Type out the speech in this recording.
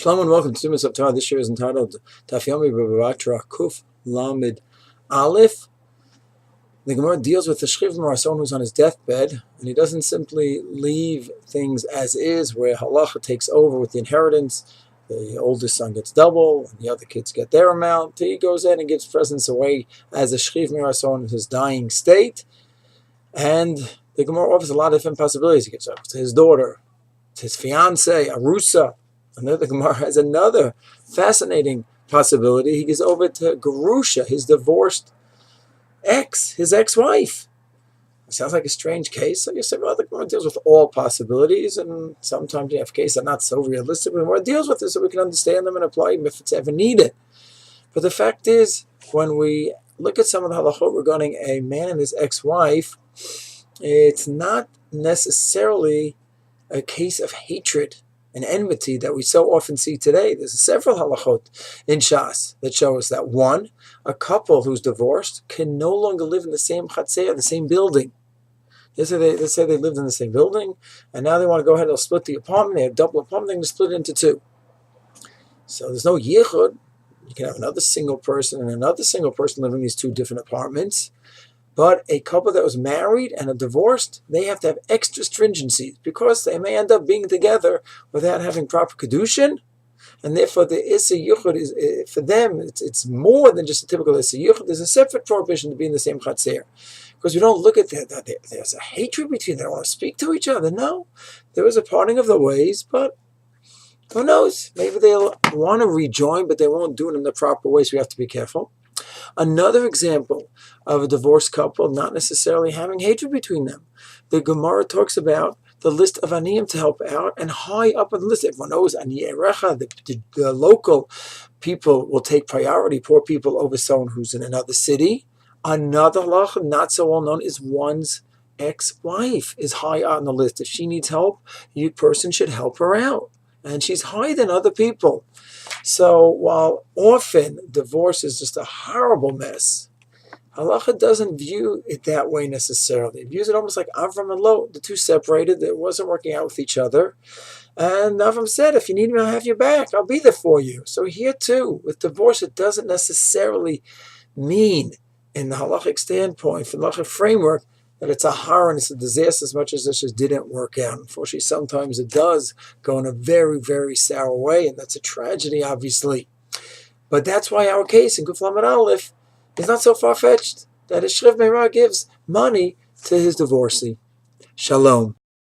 Shalom and welcome to Tumas of Torah. This year is entitled Daf Yomi B Kuf Lamed Aleph. The Gemara deals with the shchivim, someone who's on his deathbed, and he doesn't simply leave things as is, where halacha takes over with the inheritance. The oldest son gets double, and the other kids get their amount. He goes in and gives presents away as a shchivim, someone in his dying state. And the Gemara offers a lot of different possibilities. He gives up to his daughter, to his fiance, Arusa. Another Gemara has another fascinating possibility. He gives over to Gerusha, his divorced his ex-wife. It sounds like a strange case. So you say, well, the Gemara deals with all possibilities, and sometimes you have cases that are not so realistic, but the Gemara deals with it so we can understand them and apply them if it's ever needed. But the fact is, when we look at some of the halachot regarding a man and his ex-wife, it's not necessarily a case of hatred and enmity that we so often see today. There's several halachot in Shas that show us that one, a couple who's divorced can no longer live in the same chatzer, the same building. Let's say they lived in the same building, and now they want to go ahead and split the apartment. They have double apartment, they're going to split it into two. So there's no yichud. You can have another single person and another single person living in these two different apartments. But a couple that was married and are divorced, they have to have extra stringencies because they may end up being together without having proper kedushin, and therefore the Issa Yuchud is for them. It's more than just a typical Issa Yuchud. There's a separate prohibition to be in the same chatzer, because we don't look at that. There's a hatred between them. They don't want to speak to each other. No, there was a parting of the ways, but who knows? Maybe they'll want to rejoin, but they won't do it in the proper way. So we have to be careful. Another example of a divorced couple not necessarily having hatred between them. The Gemara talks about the list of aniyim to help out, and high up on the list, everyone knows aniyei recha, the local people will take priority, poor people, over someone who's in another city. Another halacha, not so well known, is one's ex-wife is high on the list. If she needs help, you person should help her out. And she's higher than other people. So while often divorce is just a horrible mess, halacha doesn't view it that way necessarily. It views it almost like Avram and Lot. The two separated. It wasn't working out with each other. And Avram said, if you need me, I'll have your back. I'll be there for you. So here too, with divorce, it doesn't necessarily mean, in the halachic standpoint, from the halachic framework, that it's a horror and it's a disaster as much as this just didn't work out. Unfortunately, sometimes it does go in a very, very sour way, and that's a tragedy, obviously. But that's why our case in Kuf Lamed Aleph is not so far-fetched, that a Shriv Meirah gives money to his divorcee. Shalom.